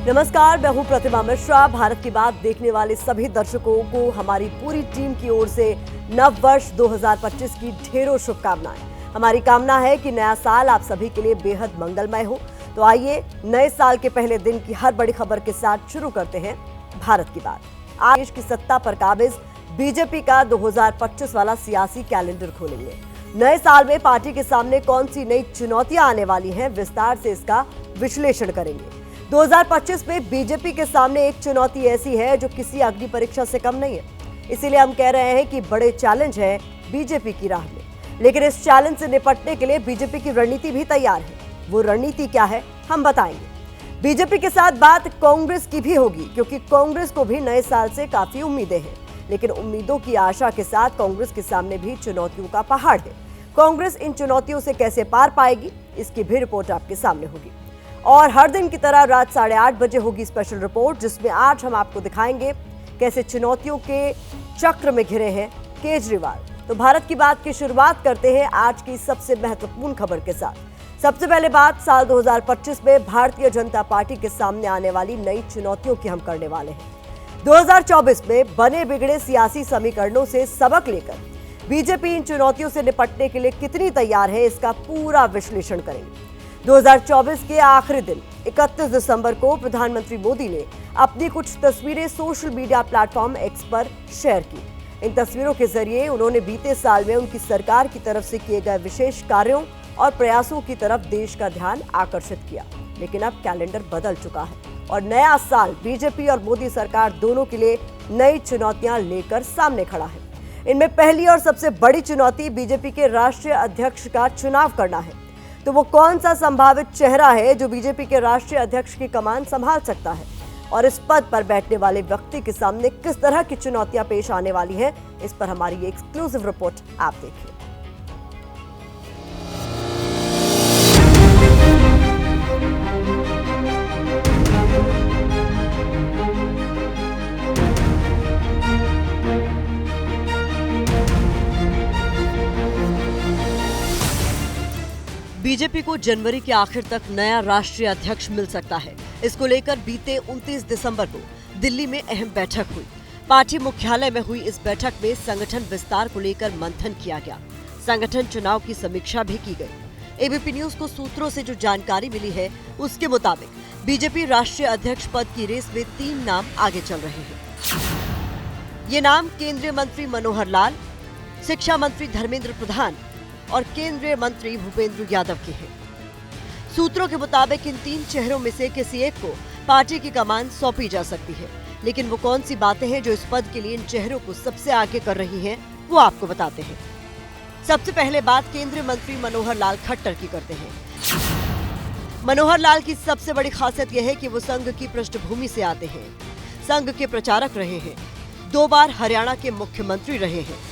नमस्कार, मैं हूं प्रतिमा मिश्रा। भारत की बात देखने वाले सभी दर्शकों को हमारी पूरी टीम की ओर से नव वर्ष 2025 की ढेरों शुभकामनाएं। हमारी कामना है कि नया साल आप सभी के लिए बेहद मंगलमय हो। तो आइए नए साल के पहले दिन की हर बड़ी खबर के साथ शुरू करते हैं भारत की बात। आज देश की सत्ता पर काबिज बीजेपी का 2025 वाला सियासी कैलेंडर खोलेंगे। नए साल में पार्टी के सामने कौन सी नई चुनौतियां आने वाली हैं, विस्तार से इसका विश्लेषण करेंगे। 2025 में बीजेपी के सामने एक चुनौती ऐसी है जो किसी अग्नि परीक्षा से कम नहीं है। इसीलिए हम कह रहे हैं कि बड़े चैलेंज है बीजेपी की राह में। लेकिन इस चैलेंज से निपटने के लिए बीजेपी की रणनीति भी तैयार है। वो रणनीति क्या है, हम बताएंगे। बीजेपी के साथ बात कांग्रेस की भी होगी, क्योंकि कांग्रेस को भी नए साल से काफी उम्मीदें हैं। लेकिन उम्मीदों की आशा के साथ कांग्रेस के सामने भी चुनौतियों का पहाड़ है। कांग्रेस इन चुनौतियों से कैसे पार पाएगी, इसकी भी रिपोर्ट आपके सामने होगी। और हर दिन की तरह रात 8:30 बजे होगी स्पेशल रिपोर्ट, जिसमें आज हम आपको दिखाएंगे कैसे चुनौतियों के चक्र में घिरे हैं केजरीवाल। तो भारत की बात की शुरुआत करते हैं आज की सबसे महत्वपूर्ण खबर के साथ। सबसे पहले बात साल 2025 में भारतीय जनता पार्टी के सामने आने वाली नई चुनौतियों की हम करने वाले हैं। 2024 में बने बिगड़े सियासी समीकरणों से सबक लेकर बीजेपी इन चुनौतियों से निपटने के लिए कितनी तैयार है, इसका पूरा विश्लेषण करेंगे। 2024 के आखिरी दिन 31 दिसंबर को प्रधानमंत्री मोदी ने अपनी कुछ तस्वीरें सोशल मीडिया प्लेटफॉर्म एक्स पर शेयर की। इन तस्वीरों के जरिए उन्होंने बीते साल में उनकी सरकार की तरफ से किए गए विशेष कार्यों और प्रयासों की तरफ देश का ध्यान आकर्षित किया। लेकिन अब कैलेंडर बदल चुका है और नया साल बीजेपी और मोदी सरकार दोनों के लिए नई चुनौतियां लेकर सामने खड़ा है। इनमें पहली और सबसे बड़ी चुनौती बीजेपी के राष्ट्रीय अध्यक्ष का चुनाव करना है। तो वो कौन सा संभावित चेहरा है जो बीजेपी के राष्ट्रीय अध्यक्ष की कमान संभाल सकता है, और इस पद पर बैठने वाले व्यक्ति के सामने किस तरह की चुनौतियां पेश आने वाली हैं, इस पर हमारी ये एक्सक्लूसिव रिपोर्ट आप देखिए। बीजेपी को जनवरी के आखिर तक नया राष्ट्रीय अध्यक्ष मिल सकता है। इसको लेकर बीते 29 दिसंबर को दिल्ली में अहम बैठक हुई। पार्टी मुख्यालय में हुई इस बैठक में संगठन विस्तार को लेकर मंथन किया गया। संगठन चुनाव की समीक्षा भी की गई। एबीपी न्यूज को सूत्रों से जो जानकारी मिली है, उसके मुताबिक बीजेपी राष्ट्रीय अध्यक्ष पद की रेस में 3 नाम आगे चल रहे हैं। ये नाम केंद्रीय मंत्री मनोहर लाल, शिक्षा मंत्री धर्मेंद्र प्रधान और केंद्रीय मंत्री भूपेंद्र यादव के हैं। सूत्रों के मुताबिक इन 3 चेहरों में से किसी एक को पार्टी की कमान सौंपी जा सकती है। लेकिन वो कौन सी बातें हैं जो इस पद के लिए इन चेहरों को सबसे आगे कर रही हैं, वो आपको बताते हैं। सबसे पहले बात केंद्रीय मंत्री मनोहर लाल खट्टर की करते हैं। मनोहर लाल की सबसे बड़ी खासियत यह है कि वो संघ की पृष्ठभूमि से आते हैं। संघ के प्रचारक रहे हैं, 2 बार हरियाणा के मुख्यमंत्री रहे हैं।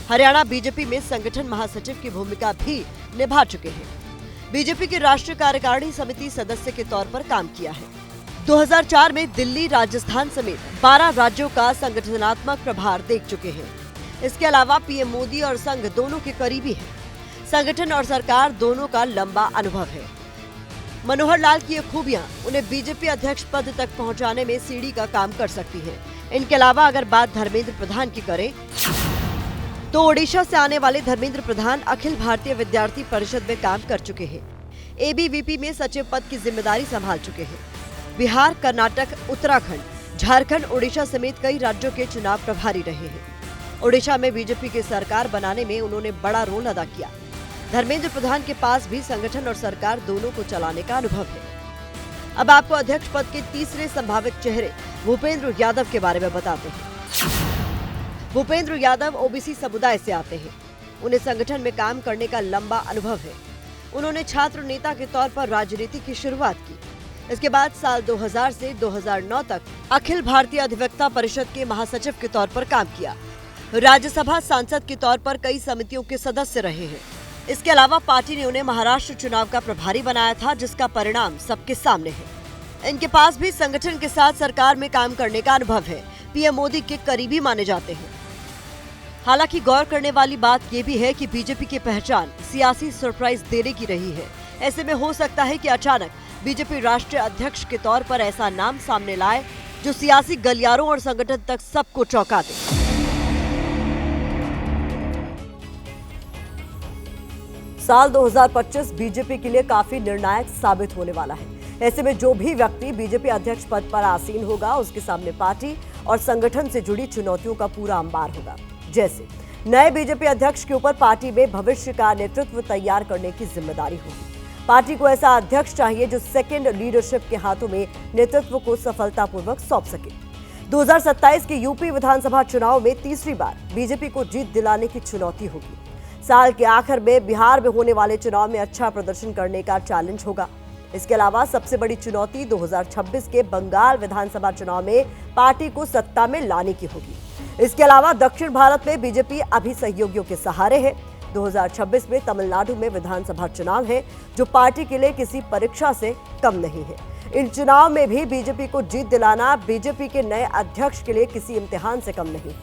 हरियाणा बीजेपी में संगठन महासचिव की भूमिका भी निभा चुके हैं। बीजेपी की राष्ट्रीय कार्यकारिणी समिति सदस्य के तौर पर काम किया है। 2004 में दिल्ली, राजस्थान समेत 12 राज्यों का संगठनात्मक प्रभार देख चुके हैं। इसके अलावा पीएम मोदी और संघ दोनों के करीबी हैं। संगठन और सरकार दोनों का लंबा अनुभव है। मनोहर लाल की ये खूबियां उन्हें बीजेपी अध्यक्ष पद तक पहुंचाने में सीढ़ी का काम कर सकती है। इनके अलावा अगर बात धर्मेंद्र प्रधान की करें तो ओडिशा से आने वाले धर्मेंद्र प्रधान अखिल भारतीय विद्यार्थी परिषद में काम कर चुके हैं। एबीवीपी में सचिव पद की जिम्मेदारी संभाल चुके हैं। बिहार, कर्नाटक, उत्तराखंड, झारखंड, ओडिशा समेत कई राज्यों के चुनाव प्रभारी रहे हैं। ओडिशा में बीजेपी की सरकार बनाने में उन्होंने बड़ा रोल अदा किया। धर्मेंद्र प्रधान के पास भी संगठन और सरकार दोनों को चलाने का अनुभव है। अब आपको अध्यक्ष पद के तीसरे संभावित चेहरे भूपेंद्र यादव के बारे में बताते हैं। भूपेंद्र यादव ओबीसी समुदाय से आते हैं। उन्हें संगठन में काम करने का लंबा अनुभव है। उन्होंने छात्र नेता के तौर पर राजनीति की शुरुआत की। इसके बाद साल 2000 से 2009 तक अखिल भारतीय अधिवक्ता परिषद के महासचिव के तौर पर काम किया। राज्यसभा सांसद के तौर पर कई समितियों के सदस्य रहे हैं। इसके अलावा पार्टी ने उन्हें महाराष्ट्र चुनाव का प्रभारी बनाया था, जिसका परिणाम सबके सामने है। इनके पास भी संगठन के साथ सरकार में काम करने का अनुभव है। पीएम मोदी के करीबी माने जाते हैं। हालांकि गौर करने वाली बात यह भी है कि बीजेपी की पहचान सियासी सरप्राइज देने की रही है। ऐसे में हो सकता है कि अचानक बीजेपी राष्ट्रीय अध्यक्ष के तौर पर ऐसा नाम सामने लाए जो सियासी गलियारों और संगठन तक सबको चौंका दे। साल 2025 बीजेपी के लिए काफी निर्णायक साबित होने वाला है। ऐसे में जो भी व्यक्ति बीजेपी अध्यक्ष पद पर आसीन होगा, उसके सामने पार्टी और संगठन से जुड़ी चुनौतियों का पूरा अंबार होगा। जैसे नए बीजेपी अध्यक्ष के ऊपर पार्टी में भविष्य का नेतृत्व तैयार करने की जिम्मेदारी होगी। पार्टी को ऐसा अध्यक्ष चाहिए जो सेकेंड लीडरशिप के हाथों में नेतृत्व को सफलतापूर्वक सौंप सके। 2027 के यूपी विधानसभा चुनाव में तीसरी बार बीजेपी को जीत दिलाने की चुनौती होगी। साल के आखिर में बिहार में होने वाले चुनाव में अच्छा प्रदर्शन करने का चैलेंज होगा। इसके अलावा सबसे बड़ी चुनौती 2026 के बंगाल विधानसभा चुनाव में पार्टी को सत्ता में लाने की होगी। इसके अलावा दक्षिण भारत में बीजेपी अभी सहयोगियों के सहारे है। 2026 में तमिलनाडु में विधानसभा चुनाव है, जो पार्टी के लिए किसी परीक्षा से कम नहीं है। इन चुनाव में भी बीजेपी को जीत दिलाना बीजेपी के नए अध्यक्ष के लिए किसी इम्तिहान से कम नहीं।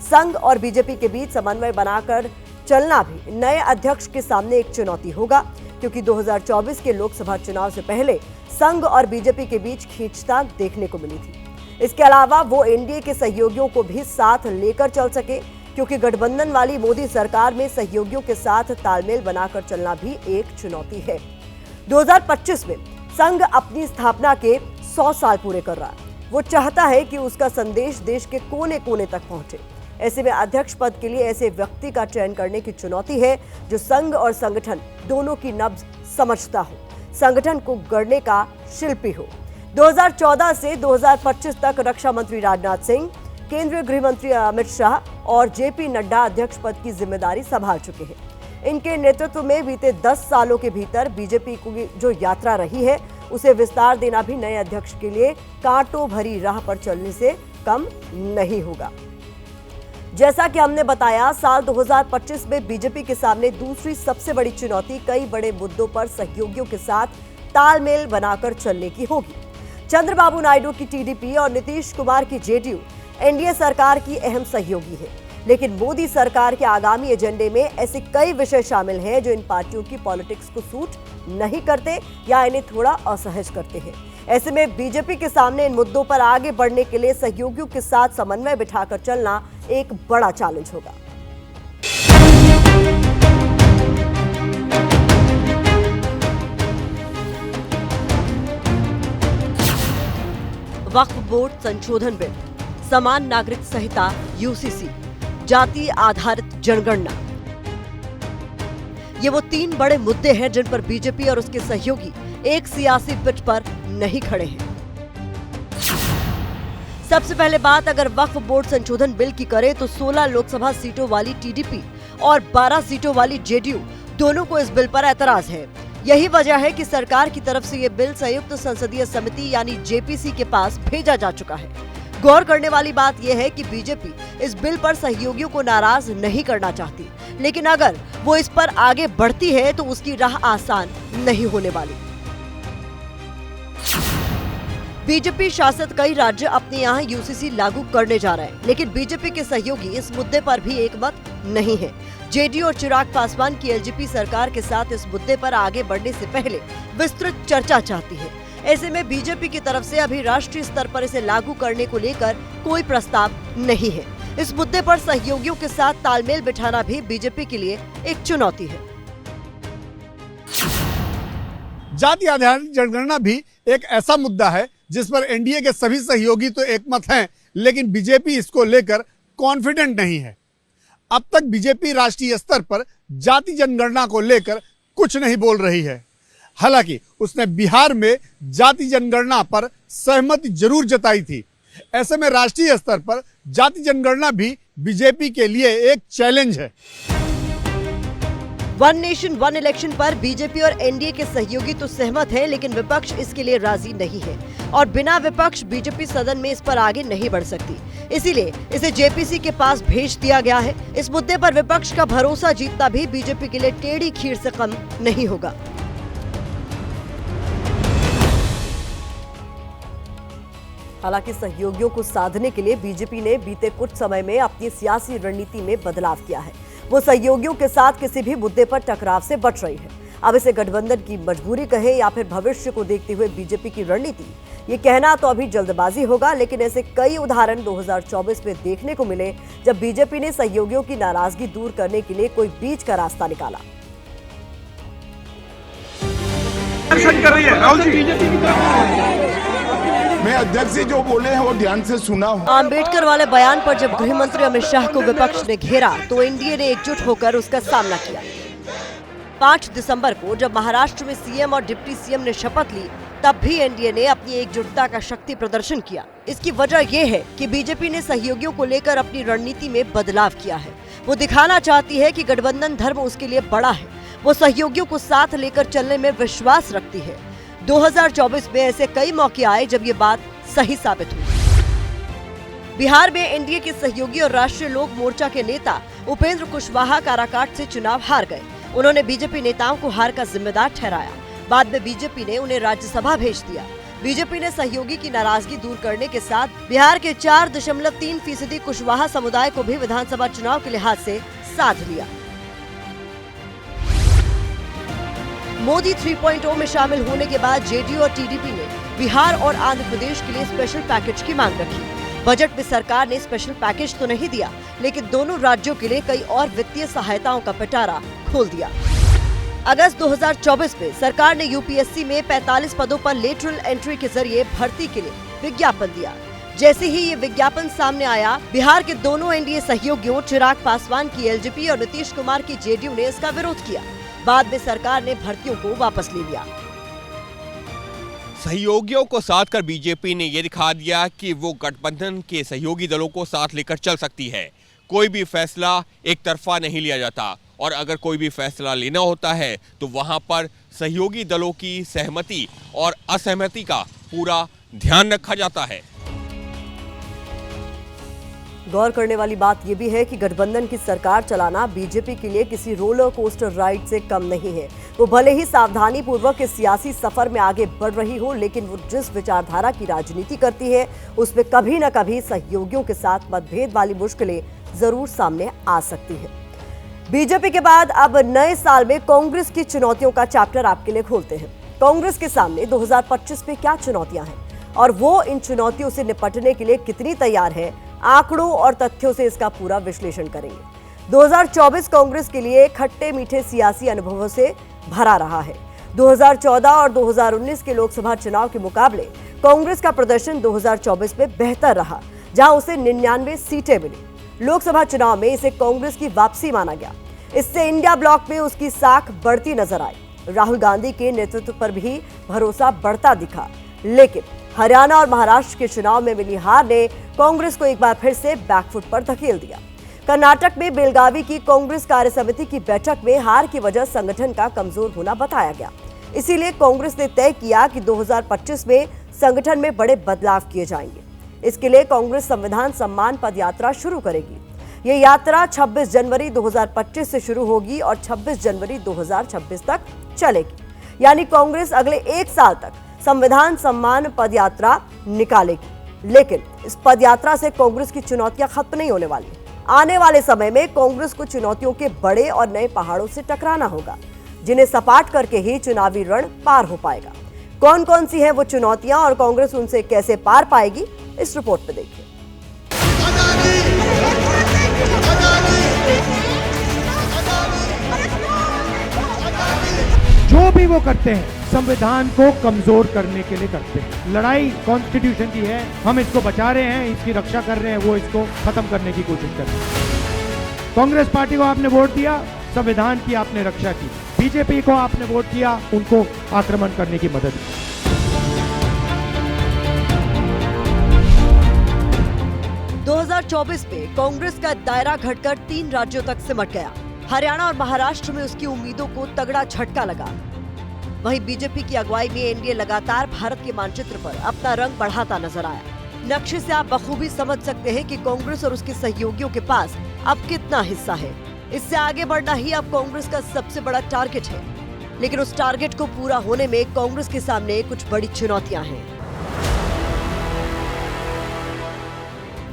संघ और बीजेपी के बीच समन्वय बनाकर चलना भी नए अध्यक्ष के सामने एक चुनौती होगा, क्योंकि 2024 के लोकसभा चुनाव से पहले संघ और बीजेपी के बीच खींचतान देखने को मिली थी। इसके अलावा वो एनडीए के सहयोगियों को भी साथ लेकर चल सके, क्योंकि गठबंधन वाली मोदी सरकार में सहयोगियों के साथ तालमेल बनाकर चलना भी एक चुनौती है। 2025 में संघ अपनी स्थापना के 100 साल पूरे कर रहा है। वो चाहता है कि उसका संदेश देश के कोने कोने तक पहुंचे। ऐसे में अध्यक्ष पद के लिए ऐसे व्यक्ति का चयन करने की चुनौती है जो संघ और संगठन दोनों की नब्ज समझता हो, संगठन को गढ़ने का शिल्पी हो। 2014 से 2025 तक रक्षा मंत्री राजनाथ सिंह, केंद्रीय गृह मंत्री अमित शाह और जेपी नड्डा अध्यक्ष पद की जिम्मेदारी संभाल चुके हैं। इनके नेतृत्व में बीते 10 सालों के भीतर बीजेपी की जो यात्रा रही है, उसे विस्तार देना भी नए अध्यक्ष के लिए कांटों भरी राह पर चलने से कम नहीं होगा। जैसा कि हमने बताया, साल 2025 में बीजेपी के सामने दूसरी सबसे बड़ी चुनौती कई बड़े मुद्दों पर सहयोगियों के साथ तालमेल बनाकर चलने की होगी। चंद्रबाबू नायडू की टीडीपी और नीतीश कुमार की जेडीयू एनडीए सरकार की अहम सहयोगी है, लेकिन मोदी सरकार के आगामी एजेंडे में ऐसे कई विषय शामिल हैं जो इन पार्टियों की पॉलिटिक्स को सूट नहीं करते या इन्हें थोड़ा असहज करते हैं। ऐसे में बीजेपी के सामने इन मुद्दों पर आगे बढ़ने के लिए सहयोगियों के साथ समन्वय बिठाकर चलना एक बड़ा चैलेंज होगा। वक्फ बोर्ड संशोधन बिल, समान नागरिक संहिता यूसीसी, जाति आधारित जनगणना, ये वो 3 बड़े मुद्दे हैं जिन पर बीजेपी और उसके सहयोगी एक सियासी पिच पर नहीं खड़े हैं। सबसे पहले बात अगर वक्फ बोर्ड संशोधन बिल की करें तो 16 लोकसभा सीटों वाली टीडीपी और 12 सीटों वाली जेडीयू दोनों को इस बिल पर ऐतराज है। यही वजह है कि सरकार की तरफ से ये बिल संयुक्त संसदीय समिति यानी जेपीसी के पास भेजा जा चुका है। गौर करने वाली बात यह है कि बीजेपी इस बिल पर सहयोगियों को नाराज नहीं करना चाहती, लेकिन अगर वो इस पर आगे बढ़ती है तो उसकी राह आसान नहीं होने वाली। बीजेपी शासित कई राज्य अपने यहाँ यूसीसी लागू करने जा रहे हैं, लेकिन बीजेपी के सहयोगी इस मुद्दे पर भी एक मत नहीं है। जेडीयू और चिराग पासवान की एलजेपी सरकार के साथ इस मुद्दे पर आगे बढ़ने से पहले विस्तृत चर्चा चाहती है। ऐसे में बीजेपी की तरफ से अभी राष्ट्रीय स्तर पर इसे लागू करने को लेकर कोई प्रस्ताव नहीं है। इस मुद्दे पर सहयोगियों के साथ तालमेल बिठाना भी बीजेपी के लिए एक चुनौती है। जाति आधारित जनगणना भी एक ऐसा मुद्दा है जिस पर एनडीए के सभी सहयोगी तो एकमत हैं, लेकिन बीजेपी इसको लेकर कॉन्फिडेंट नहीं है। अब तक बीजेपी राष्ट्रीय स्तर पर जाति जनगणना को लेकर कुछ नहीं बोल रही है। हालांकि उसने बिहार में जाति जनगणना पर सहमति जरूर जताई थी। ऐसे में राष्ट्रीय स्तर पर जाति जनगणना भी बीजेपी के लिए एक चैलेंज है। वन नेशन वन इलेक्शन पर बीजेपी और एनडीए के सहयोगी तो सहमत हैं, लेकिन विपक्ष इसके लिए राजी नहीं है और बिना विपक्ष बीजेपी सदन में इस पर आगे नहीं बढ़ सकती। इसीलिए इसे जेपीसी के पास भेज दिया गया है। इस मुद्दे पर विपक्ष का भरोसा जीतना भी बीजेपी के लिए टेढ़ी खीर से कम नहीं होगा। हालांकि सहयोगियों को साधने के लिए बीजेपी ने बीते कुछ समय में अपनी सियासी रणनीति में बदलाव किया है। वो सहयोगियों के साथ किसी भी मुद्दे पर टकराव से बच रही है। अब इसे गठबंधन की मजबूरी कहे या फिर भविष्य को देखते हुए बीजेपी की रणनीति, ये कहना तो अभी जल्दबाजी होगा, लेकिन ऐसे कई उदाहरण 2024 में देखने को मिले जब बीजेपी ने सहयोगियों की नाराजगी दूर करने के लिए कोई बीच का रास्ता निकाला। कर रही है राहुल जी। मैं अध्यक्ष जी जो बोले हैं वो ध्यान से सुना हूं। आम्बेडकर वाले बयान पर जब गृह मंत्री अमित शाह को विपक्ष ने घेरा तो एनडीए ने एकजुट होकर उसका सामना किया। 5 दिसंबर को जब महाराष्ट्र में सीएम और डिप्टी सीएम ने शपथ ली, तब भी एनडीए ने अपनी एकजुटता का शक्ति प्रदर्शन किया। इसकी वजह यह है कि बीजेपी ने सहयोगियों को लेकर अपनी रणनीति में बदलाव किया है। वो दिखाना चाहती है कि गठबंधन धर्म उसके लिए बड़ा है। वो सहयोगियों को साथ लेकर चलने में विश्वास रखती है। 2024 में ऐसे कई मौके आए जब ये बात सही साबित हुई। बिहार में एनडीए के सहयोगी और राष्ट्रीय लोक मोर्चा के नेता उपेंद्र कुशवाहा काराकाट से चुनाव हार गए। उन्होंने बीजेपी नेताओं को हार का जिम्मेदार ठहराया। बाद में बीजेपी ने उन्हें राज्यसभा भेज दिया। बीजेपी ने सहयोगी की नाराजगी दूर करने के साथ बिहार के 4.3% कुशवाहा समुदाय को भी विधानसभा चुनाव के लिहाज से साध लिया। मोदी 3.0 में शामिल होने के बाद जेडीयू और टीडीपी ने बिहार और आंध्र प्रदेश के लिए स्पेशल पैकेज की मांग रखी। बजट में सरकार ने स्पेशल पैकेज तो नहीं दिया, लेकिन दोनों राज्यों के लिए कई और वित्तीय सहायताओं का पिटारा खोल दिया। अगस्त 2024 में सरकार ने यूपीएससी में 45 पदों पर लेटरल एंट्री के जरिए भर्ती के लिए विज्ञापन दिया। जैसे ही ये विज्ञापन सामने आया, बिहार के दोनों एनडीए सहयोगियों चिराग पासवान की एलजेपी और नीतीश कुमार की जेडीयू ने इसका विरोध किया। बाद में सरकार ने भर्तियों को वापस ले लिया। सहयोगियों को साथ कर बीजेपी ने यह दिखा दिया कि वो गठबंधन के सहयोगी दलों को साथ लेकर चल सकती है। कोई भी फैसला एक तरफा नहीं लिया जाता और अगर कोई भी फैसला लेना होता है तो वहां पर सहयोगी दलों की सहमति और असहमति का पूरा ध्यान रखा जाता है। गौर करने वाली बात यह भी है कि गठबंधन की सरकार चलाना बीजेपी के लिए किसी रोलर कोस्टर राइड से कम नहीं है। वो भले ही सावधानी पूर्वक इस सियासी सफर में आगे बढ़ रही हो, लेकिन वो जिस विचारधारा की राजनीति करती है उसमें कभी न कभी सहयोगियों के साथ मतभेद वाली मुश्किलें जरूर सामने आ सकती है। बीजेपी के बाद अब नए साल में कांग्रेस की चुनौतियों का चैप्टर आपके लिए खोलते हैं। कांग्रेस के सामने 2025 में क्या चुनौतियां हैं और वो इन चुनौतियों से निपटने के लिए कितनी तैयार है, आंकड़ों और तथ्यों से इसका पूरा विश्लेषण करेंगे। 2024 कांग्रेस के लिए खट्टे मीठे सियासी अनुभवों से भरा रहा है। 2014 और 2019 के लोकसभा चुनाव के मुकाबले कांग्रेस का प्रदर्शन 2024 में बेहतर रहा, जहां उसे 99 सीटें मिली। लोकसभा चुनाव में इसे कांग्रेस की वापसी माना गया। इससे इंडिया ब्लॉक में उसकी साख बढ़ती नजर आई। राहुल गांधी के नेतृत्व पर भी भरोसा बढ़ता दिखा, लेकिन हरियाणा और महाराष्ट्र के चुनाव में मिली हार ने कांग्रेस को एक बार फिर से बैकफुट पर धकेल दिया। कर्नाटक में बेलगावी की कांग्रेस कार्य समिति की बैठक में हार की वजह संगठन का कमजोर होना बताया गया। इसीलिए कांग्रेस ने तय किया कि 2025 में संगठन में बड़े बदलाव किए जाएंगे। इसके लिए कांग्रेस संविधान सम्मान पद यात्रा शुरू करेगी। ये यात्रा 26 जनवरी 2025 से शुरू होगी और 26 जनवरी 2026 तक चलेगी। यानी कांग्रेस अगले 1 साल तक संविधान सम्मान पद यात्रा निकालेगी। लेकिन इस पद यात्रा से कांग्रेस की चुनौतियां खत्म नहीं होने वाली। आने वाले समय में कांग्रेस को चुनौतियों के बड़े और नए पहाड़ों से टकराना होगा, जिन्हें सपाट करके ही चुनावी रण पार हो पाएगा। कौन कौन सी हैं वो चुनौतियां और कांग्रेस उनसे कैसे पार पाएगी, इस रिपोर्ट में देखिए। जो भी वो करते हैं संविधान को कमजोर करने के लिए करते हैं। लड़ाई कॉन्स्टिट्यूशन की है, हम इसको बचा रहे हैं, इसकी रक्षा कर रहे हैं, वो इसको खत्म करने की कोशिश कर रहे हैं। कांग्रेस पार्टी को आपने वोट दिया, संविधान की आपने रक्षा की। बीजेपी को आपने वोट दिया, उनको आक्रमण करने की मदद की। में कांग्रेस का दायरा घटकर 3 राज्यों तक सिमट गया। हरियाणा और महाराष्ट्र में उसकी उम्मीदों को तगड़ा झटका लगा। वहीं बीजेपी की अगुवाई में एनडीए लगातार भारत के मानचित्र पर अपना रंग बढ़ाता नजर आया। नक्शे से आप बखूबी समझ सकते हैं कि कांग्रेस और उसके सहयोगियों के पास अब कितना हिस्सा है। इससे आगे बढ़ना ही अब कांग्रेस का सबसे बड़ा टारगेट है। लेकिन उस टारगेट को पूरा होने में कांग्रेस के सामने कुछ बड़ी चुनौतियां हैं।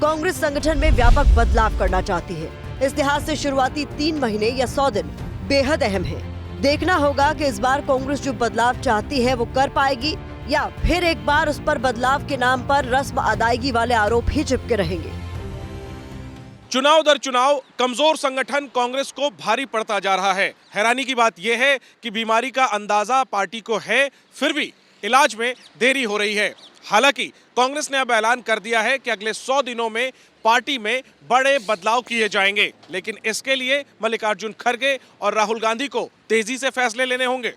कांग्रेस संगठन में व्यापक बदलाव करना चाहती है। इस लिहाज से शुरुआती 3 महीने या 100 दिन बेहद अहम है। देखना होगा कि इस बार कांग्रेस जो बदलाव चाहती है वो कर पाएगी या फिर एक बार उस पर बदलाव के नाम पर रस्म अदायगी वाले आरोप ही चिपके रहेंगे। चुनाव दर चुनाव कमजोर संगठन कांग्रेस को भारी पड़ता जा रहा है। हैरानी की बात यह है कि बीमारी का अंदाजा पार्टी को है, फिर भी इलाज में देरी हो रही है। हालांकि कांग्रेस ने अब ऐलान कर दिया है कि अगले 100 दिनों में पार्टी में बड़े बदलाव किए जाएंगे, लेकिन इसके लिए मल्लिकार्जुन खड़गे और राहुल गांधी को तेजी से फैसले लेने होंगे।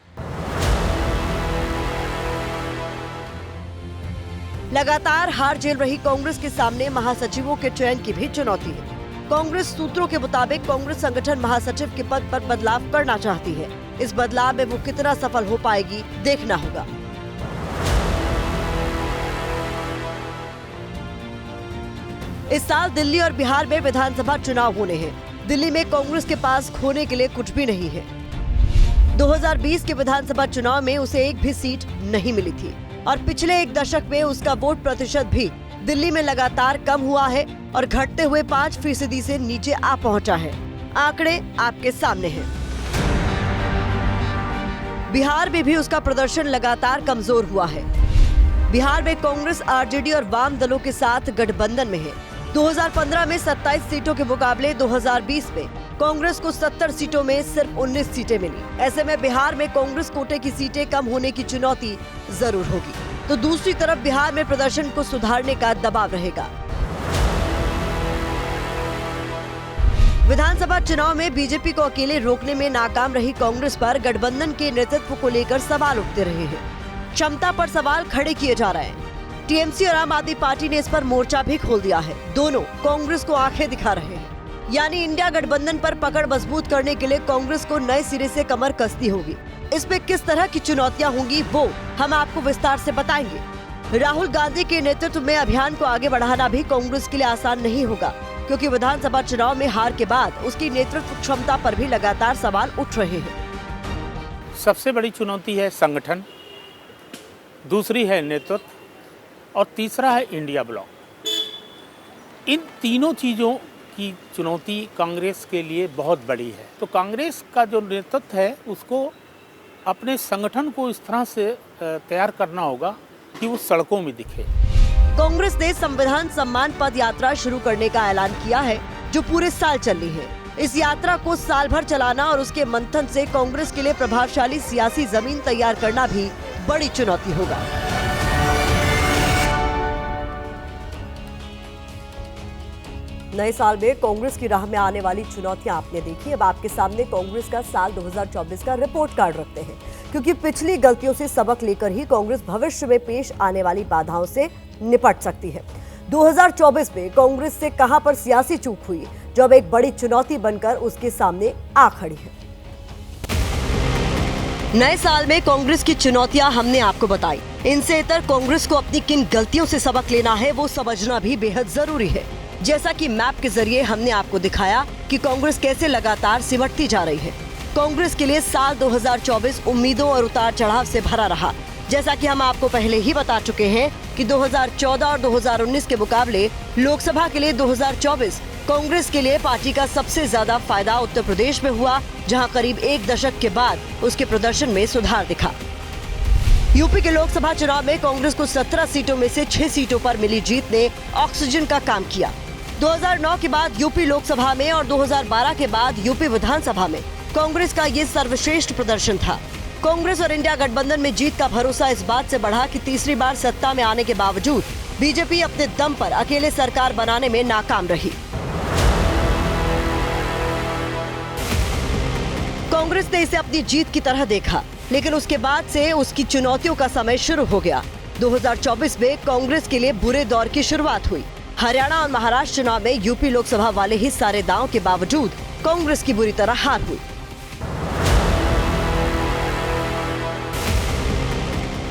लगातार हार झेल रही कांग्रेस के सामने महासचिवों के चयन की भी चुनौती है। कांग्रेस सूत्रों के मुताबिक कांग्रेस संगठन महासचिव के पद पर बदलाव करना चाहती है। इस बदलाव में वो कितना सफल हो पाएगी, देखना होगा। इस साल दिल्ली और बिहार में विधानसभा चुनाव होने हैं। दिल्ली में कांग्रेस के पास खोने के लिए कुछ भी नहीं है। 2020 के विधानसभा चुनाव में उसे एक भी सीट नहीं मिली थी और पिछले एक दशक में उसका वोट प्रतिशत भी दिल्ली में लगातार कम हुआ है और घटते हुए 5% से नीचे आ पहुंचा है। आंकड़े आपके सामने हैं। बिहार में भी उसका प्रदर्शन लगातार कमजोर हुआ है। बिहार में कांग्रेस आरजेडी और वाम दलों के साथ गठबंधन में है। 2015 में 27 सीटों के मुकाबले 2020 में कांग्रेस को 70 सीटों में सिर्फ 19 सीटें मिली। ऐसे में बिहार में कांग्रेस कोटे की सीटें कम होने की चुनौती जरूर होगी, तो दूसरी तरफ बिहार में प्रदर्शन को सुधारने का दबाव रहेगा। विधानसभा चुनाव में बीजेपी को अकेले रोकने में नाकाम रही कांग्रेस पर गठबंधन के नेतृत्व को लेकर सवाल उठते रहे हैं। क्षमता पर सवाल खड़े किए जा रहे हैं। टीएमसी और आम आदमी पार्टी ने इस पर मोर्चा भी खोल दिया है। दोनों कांग्रेस को आंखें दिखा रहे हैं। यानी इंडिया गठबंधन पर पकड़ मजबूत करने के लिए कांग्रेस को नए सिरे से कमर कसनी होगी। इसमें किस तरह की चुनौतियां होंगी वो हम आपको विस्तार से बताएंगे। राहुल गांधी के नेतृत्व में अभियान को आगे बढ़ाना भी कांग्रेस के लिए आसान नहीं होगा, क्योंकि विधानसभा चुनाव में हार के बाद उसकी नेतृत्व क्षमता पर भी लगातार सवाल उठ रहे हैं। सबसे बड़ी चुनौती है संगठन, दूसरी है नेतृत्व और तीसरा है इंडिया ब्लॉक। इन तीनों चीज़ों की चुनौती कांग्रेस के लिए बहुत बड़ी है। तो कांग्रेस का जो नेतृत्व है उसको अपने संगठन को इस तरह से तैयार करना होगा कि वो सड़कों में दिखे। कांग्रेस ने संविधान सम्मान पद यात्रा शुरू करने का ऐलान किया है, जो पूरे साल चलनी है। इस यात्रा को साल भर चलाना और उसके मंथन से कांग्रेस के लिए प्रभावशाली सियासी जमीन तैयार करना भी बड़ी चुनौती होगा। नए साल में कांग्रेस की राह में आने वाली चुनौतियां आपने देखी। अब आपके सामने कांग्रेस का साल 2024 का रिपोर्ट कार्ड रखते हैं, क्योंकि पिछली गलतियों से सबक लेकर ही कांग्रेस भविष्य में पेश आने वाली बाधाओं से निपट सकती है। 2024 में कांग्रेस से कहां पर सियासी चूक हुई, जो अब एक बड़ी चुनौती बनकर उसके सामने आ खड़ी है। नए साल में कांग्रेस की चुनौतियां हमने आपको बताई। इनसे इतर कांग्रेस को अपनी किन गलतियों से सबक लेना है वो समझना भी बेहद जरूरी है। जैसा कि मैप के जरिए हमने आपको दिखाया कि कांग्रेस कैसे लगातार सिमटती जा रही है। कांग्रेस के लिए साल 2024 उम्मीदों और उतार चढ़ाव से भरा रहा। जैसा कि हम आपको पहले ही बता चुके हैं कि 2014 और 2019 के मुकाबले लोकसभा के लिए 2024 कांग्रेस के लिए पार्टी का सबसे ज्यादा फायदा उत्तर प्रदेश में हुआ, जहां करीब एक दशक के बाद उसके प्रदर्शन में सुधार दिखा। यूपी के लोकसभा चुनाव में कांग्रेस को 17 सीटों में से 6 सीटों पर मिली जीत ने ऑक्सीजन का काम किया। 2009 के बाद यूपी लोकसभा में और 2012 के बाद यूपी विधानसभा में कांग्रेस का ये सर्वश्रेष्ठ प्रदर्शन था। कांग्रेस और इंडिया गठबंधन में जीत का भरोसा इस बात से बढ़ा कि तीसरी बार सत्ता में आने के बावजूद बीजेपी अपने दम पर अकेले सरकार बनाने में नाकाम रही। कांग्रेस ने इसे अपनी जीत की तरह देखा, लेकिन उसके बाद से उसकी चुनौतियों का समय शुरू हो गया। 2024 में कांग्रेस के लिए बुरे दौर की शुरुआत हुई। हरियाणा और महाराष्ट्र चुनाव में यूपी लोकसभा वाले ही सारे दांव के बावजूद कांग्रेस की बुरी तरह हार हुई।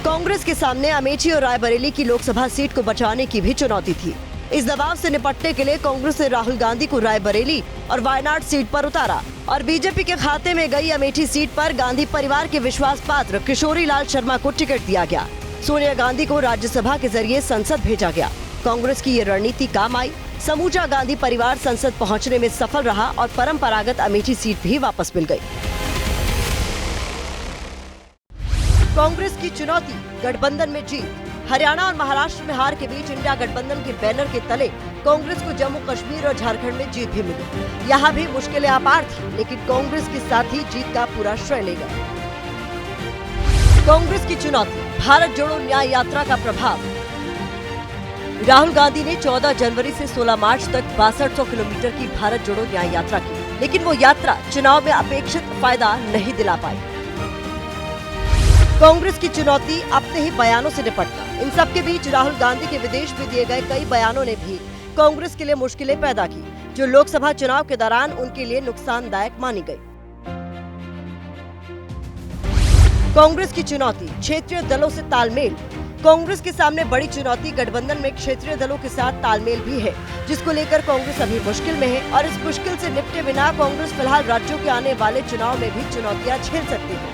कांग्रेस के सामने अमेठी और रायबरेली की लोकसभा सीट को बचाने की भी चुनौती थी। इस दबाव से निपटने के लिए कांग्रेस ने राहुल गांधी को रायबरेली और वायनाड सीट पर उतारा और बीजेपी के खाते में गई अमेठी सीट पर गांधी परिवार के विश्वास पात्र किशोरी लाल शर्मा को टिकट दिया गया। सोनिया गांधी को राज्यसभा के जरिए संसद भेजा गया। कांग्रेस की ये रणनीति काम आई। समूचा गांधी परिवार संसद पहुंचने में सफल रहा और परंपरागत अमेठी सीट भी वापस मिल गई। कांग्रेस की चुनौती, गठबंधन में जीत। हरियाणा और महाराष्ट्र में हार के बीच इंडिया गठबंधन के बैनर के तले कांग्रेस को जम्मू कश्मीर और झारखंड में जीत भी मिली। यहाँ भी मुश्किलें अपार थी, लेकिन कांग्रेस के साथ ही जीत का पूरा श्रेय ले गए। कांग्रेस की चुनौती, भारत जोड़ो न्याय यात्रा का प्रभाव। राहुल गांधी ने 14 जनवरी से 16 मार्च तक 6200 किलोमीटर की भारत जोड़ो न्याय यात्रा की, लेकिन वो यात्रा चुनाव में अपेक्षित फायदा नहीं दिला पाई। कांग्रेस की चुनौती, अपने ही बयानों से निपटना। इन सब के बीच राहुल गांधी के विदेश में दिए गए कई बयानों ने भी कांग्रेस के लिए मुश्किलें पैदा की, जो लोकसभा चुनाव के दौरान उनके लिए नुकसानदायक मानी गई। कांग्रेस की चुनौती, क्षेत्रीय दलों से तालमेल। कांग्रेस के सामने बड़ी चुनौती गठबंधन में क्षेत्रीय दलों के साथ तालमेल भी है, जिसको लेकर कांग्रेस अभी मुश्किल में है और इस मुश्किल से निपटे बिना कांग्रेस फिलहाल राज्यों के आने वाले चुनाव में भी चुनौतियां झेल सकती है।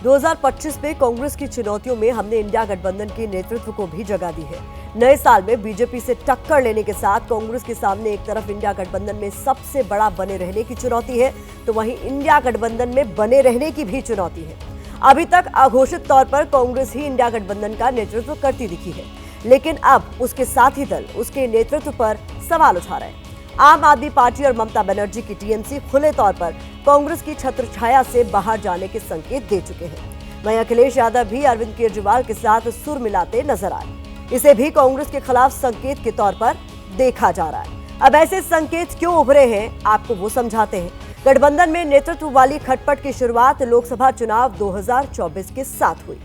2025 में कांग्रेस की चुनौतियों में हमने इंडिया गठबंधन के नेतृत्व को भी जगह दी है। नए साल में बीजेपी से टक्कर लेने के साथ कांग्रेस के सामने एक तरफ इंडिया गठबंधन में सबसे बड़ा बने रहने की चुनौती है, तो वहीं इंडिया गठबंधन में बने रहने की भी चुनौती है। अभी तक अघोषित तौर पर कांग्रेस ही इंडिया गठबंधन का नेतृत्व करती दिखी है, लेकिन अब उसके साथी दल उसके नेतृत्व पर सवाल उठा रहे हैं। आम आदमी पार्टी और ममता बनर्जी की टीएमसी खुले तौर पर कांग्रेस की छत्रछाया से बाहर जाने के संकेत दे चुके हैं। वहीं अखिलेश यादव भी अरविंद केजरीवाल के साथ सुर मिलाते नजर आए। इसे भी कांग्रेस के खिलाफ संकेत के तौर पर देखा जा रहा है। अब ऐसे संकेत क्यों उभरे हैं, आपको वो समझाते हैं। गठबंधन में नेतृत्व वाली खटपट की शुरुआत लोकसभा चुनाव 2024 के साथ हुई।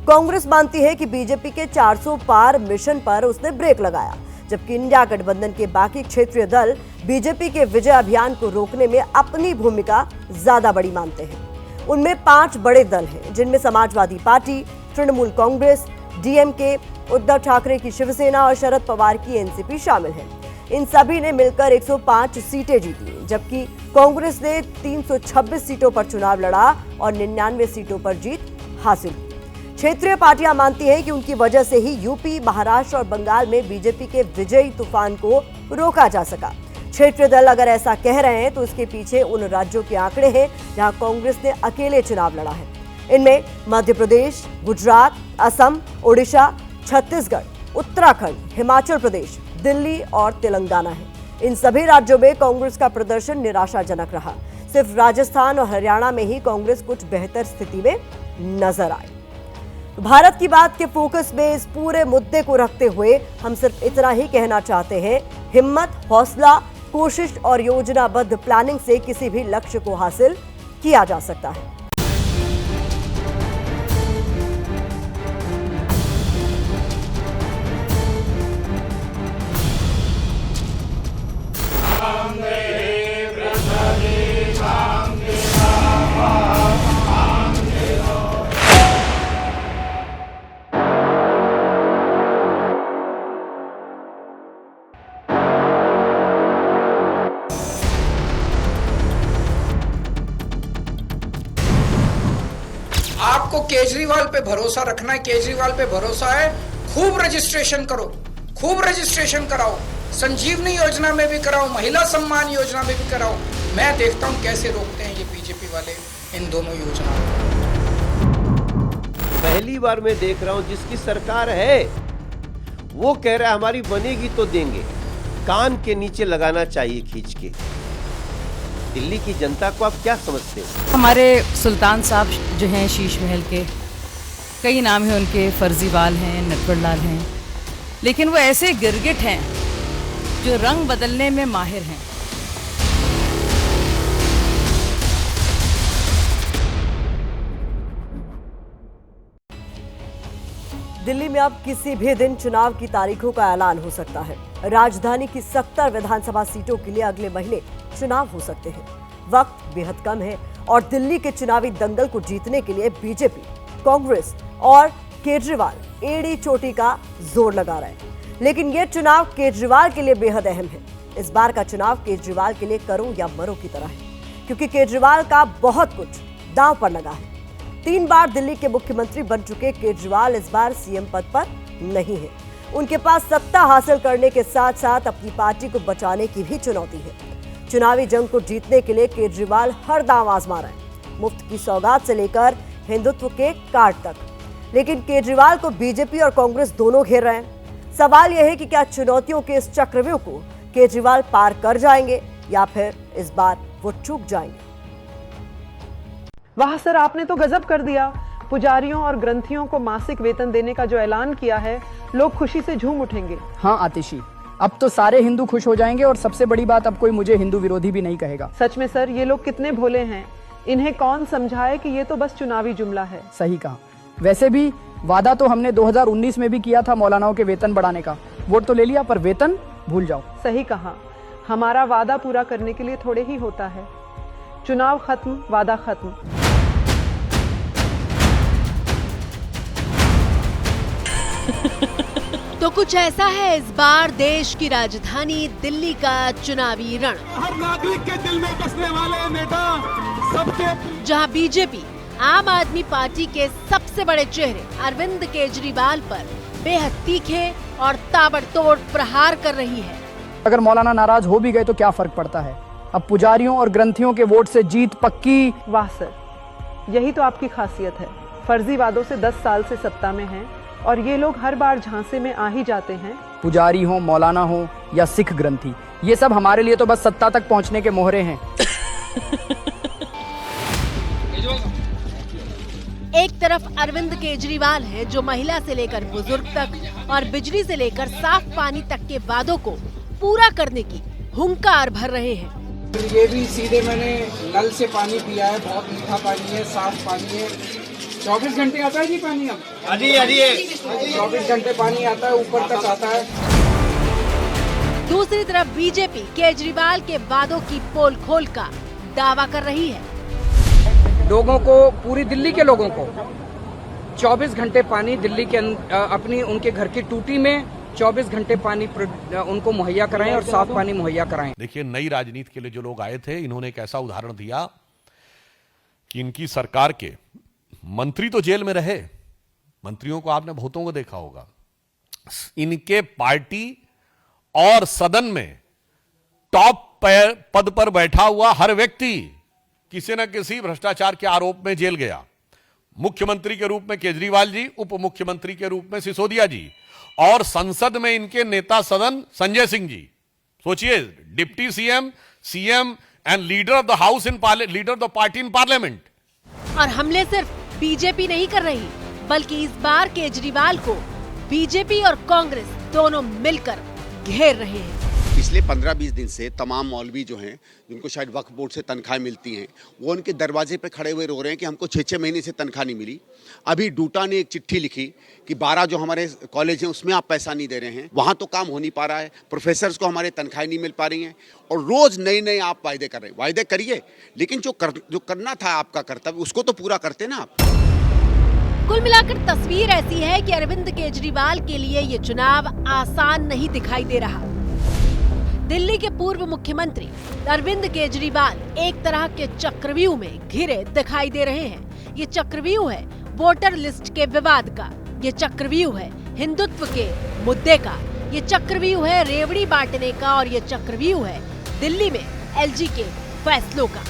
कांग्रेस मानती है कि बीजेपी के 400 पार मिशन पर उसने ब्रेक लगाया, जबकि इंडिया गठबंधन के बाकी क्षेत्रीय दल बीजेपी के विजय अभियान को रोकने में अपनी भूमिका ज्यादा बड़ी मानते हैं। उनमें 5 बड़े दल हैं, जिनमें समाजवादी पार्टी, तृणमूल कांग्रेस, डीएमके, उद्धव ठाकरे की शिवसेना और शरद पवार की एनसीपी शामिल है। इन सभी ने मिलकर 105 सीटें जीती, जबकि कांग्रेस ने 326 सीटों पर चुनाव लड़ा और 99 सीटों पर जीत हासिल की। क्षेत्रीय पार्टियां मानती हैं कि उनकी वजह से ही यूपी, महाराष्ट्र और बंगाल में बीजेपी के विजयी तूफान को रोका जा सका। क्षेत्रीय दल अगर ऐसा कह रहे हैं तो इसके पीछे उन राज्यों के आंकड़े हैं जहां कांग्रेस ने अकेले चुनाव लड़ा है। इनमें मध्य प्रदेश, गुजरात, असम, ओडिशा, छत्तीसगढ़, उत्तराखंड, हिमाचल प्रदेश, दिल्ली और तेलंगाना है। इन सभी राज्यों में कांग्रेस का प्रदर्शन निराशाजनक रहा। सिर्फ राजस्थान और हरियाणा में ही कांग्रेस कुछ बेहतर स्थिति में नजर आई। भारत की बात के फोकस में इस पूरे मुद्दे को रखते हुए हम सिर्फ इतना ही कहना चाहते हैं, हिम्मत, हौसला, कोशिश और योजनाबद्ध प्लानिंग से किसी भी लक्ष्य को हासिल किया जा सकता है। आपको केजरीवाल पे भरोसा रखना है, केजरीवाल पे भरोसा है, खूब रजिस्ट्रेशन करो, खूब रजिस्ट्रेशन कराओ, संजीवनी योजना में भी कराओ, महिला सम्मान योजना में भी कराओ। मैं देखता हूं कैसे रोकते हैं ये बीजेपी वाले इन दोनों योजनाओं को। पहली बार मैं देख रहा हूं जिसकी सरकार है वो कह रहा है हमारी बनेगी तो देंगे, कान के नीचे लगाना चाहिए खींच के। दिल्ली की जनता को आप क्या समझते हो? हमारे सुल्तान साहब जो हैं शीश महल के, कई नाम हैं उनके, फर्जीवाल हैं, नटवरलाल हैं, लेकिन वो ऐसे गिरगिट हैं जो रंग बदलने में माहिर हैं। दिल्ली में अब किसी भी दिन चुनाव की तारीखों का ऐलान हो सकता है। राजधानी की 70 विधानसभा सीटों के लिए अगले महीने चुनाव हो सकते हैं। वक्त बेहद कम है और दिल्ली के चुनावी दंगल को जीतने के लिए बीजेपी, कांग्रेस और केजरीवाल एड़ी चोटी का जोर लगा रहे हैं। लेकिन यह चुनाव केजरीवाल के लिए बेहद अहम है। इस बार का चुनाव केजरीवाल के लिए करो या मरो की तरह है, क्योंकि केजरीवाल का बहुत कुछ दांव पर लगा है। 3 बार दिल्ली के मुख्यमंत्री बन चुके केजरीवाल इस बार सीएम पद पर नहीं है। उनके पास सत्ता हासिल करने के साथ साथ अपनी पार्टी को बचाने की भी चुनौती है। चुनावी जंग को जीतने के लिए केजरीवाल हर दांव आजमा रहे हैं, मुफ्त की सौगात से लेकर हिंदुत्व के कार्ड तक। लेकिन केजरीवाल को बीजेपी और कांग्रेस दोनों घेर रहे हैं। सवाल यह है कि क्या चुनौतियों के इस चक्रव्यूह को केजरीवाल पार कर जाएंगे या फिर इस बार वो चूक जाएंगे। वाह सर, आपने तो गजब कर दिया। पुजारियों और ग्रंथियों को मासिक वेतन देने का जो ऐलान किया है, लोग खुशी से झूम उठेंगे। हाँ आतिशी, अब तो सारे हिंदू खुश हो जाएंगे और सबसे बड़ी बात, अब कोई मुझे हिंदू विरोधी भी नहीं कहेगा। सच में सर, ये लोग कितने भोले हैं। इन्हें कौन समझाए कि ये तो बस चुनावी जुमला है। सही कहा। वैसे भी वादा तो हमने 2019 में भी किया था मौलानाओं के वेतन बढ़ाने का। वोट तो ले लिया, पर वेतन भूल जाओ। सही कहा। हमारा वादा पूरा करने के लिए थोड़े ही होता है। चुनाव खत्म, वादा खत्म। तो कुछ ऐसा है इस बार देश की राजधानी दिल्ली का चुनावी रण। हर नागरिक के दिल में बसने वाले नेता सबके, जहां बीजेपी आम आदमी पार्टी के सबसे बड़े चेहरे अरविंद केजरीवाल पर बेहद तीखे और ताबड़तोड़ प्रहार कर रही है। अगर मौलाना नाराज हो भी गए तो क्या फर्क पड़ता है, अब पुजारियों और ग्रंथियों के वोट से जीत पक्की। वाह सर, यही तो आपकी खासियत है। फर्जी वादों से 10 साल से सत्ता में हैं और ये लोग हर बार झांसे में आ ही जाते हैं। पुजारी हो, मौलाना हो या सिख ग्रंथी, ये सब हमारे लिए तो बस सत्ता तक पहुंचने के मोहरे हैं। एक तरफ अरविंद केजरीवाल है जो महिला से लेकर बुजुर्ग तक और बिजली से लेकर साफ पानी तक के वादों को पूरा करने की हुंकार भर रहे हैं। ये भी सीधे मैंने नल से पानी पिया है, बहुत मीठा पानी है, साफ पानी है। 24 घंटे आता है जी पानी। अब 24 घंटे पानी आता है, ऊपर तक आता है। दूसरी तरफ बीजेपी केजरीवाल के वादों की पोल खोल का दावा कर रही है। लोगों को, पूरी दिल्ली के लोगों को 24 घंटे पानी दिल्ली के अपनी उनके घर की टूटी में 24 घंटे पानी उनको मुहैया कराएं और साफ पानी मुहैया कराएं। देखिए, नई राजनीति के लिए जो लोग आए थे, इन्होंने एक ऐसा उदाहरण दिया कि इनकी सरकार के मंत्री तो जेल में रहे, मंत्रियों को आपने बहुतों को देखा होगा, इनके पार्टी और सदन में टॉप पद पर बैठा हुआ हर व्यक्ति किसी न किसी भ्रष्टाचार के आरोप में जेल गया। मुख्यमंत्री के रूप में केजरीवाल जी, उप मुख्यमंत्री के रूप में सिसोदिया जी, और संसद में इनके नेता सदन संजय सिंह जी। सोचिए, deputy CM, CM and leader of the house in leader of the party in parliament. और हमले सिर्फ बीजेपी नहीं कर रही, बल्कि इस बार केजरीवाल को बीजेपी और कांग्रेस दोनों मिलकर घेर रहे हैं। पिछले 15-20 दिन से तमाम मौलवी जो हैं, जिनको शायद वक्फ बोर्ड से तनख्वाह मिलती हैं, वो उनके दरवाजे पे खड़े हुए रो रहे हैं कि हमको 6-6 महीने से तनख्वाह नहीं मिली। अभी डूटा ने एक चिट्ठी लिखी कि 12 जो हमारे कॉलेज हैं उसमें आप पैसा नहीं दे रहे हैं, वहाँ तो काम हो नहीं पा रहा है, प्रोफेसर्स को हमारे तनख्वाहें नहीं मिल पा रही हैं, और रोज नए नए आप वायदे कर रहे हैं। वायदे करिए, लेकिन जो करना था आपका कर्तव्य, उसको तो पूरा करते ना आप। कुल मिलाकर तस्वीर ऐसी है कि अरविंद केजरीवाल के लिए ये चुनाव आसान नहीं दिखाई दे रहा। दिल्ली के पूर्व मुख्यमंत्री अरविंद केजरीवाल एक तरह के चक्रव्यूह में घिरे दिखाई दे रहे हैं। ये चक्रव्यूह है वोटर लिस्ट के विवाद का, ये चक्रव्यूह है हिंदुत्व के मुद्दे का, ये चक्रव्यूह है रेवड़ी बांटने का, और ये चक्रव्यूह है दिल्ली में एलजी के फैसलों का।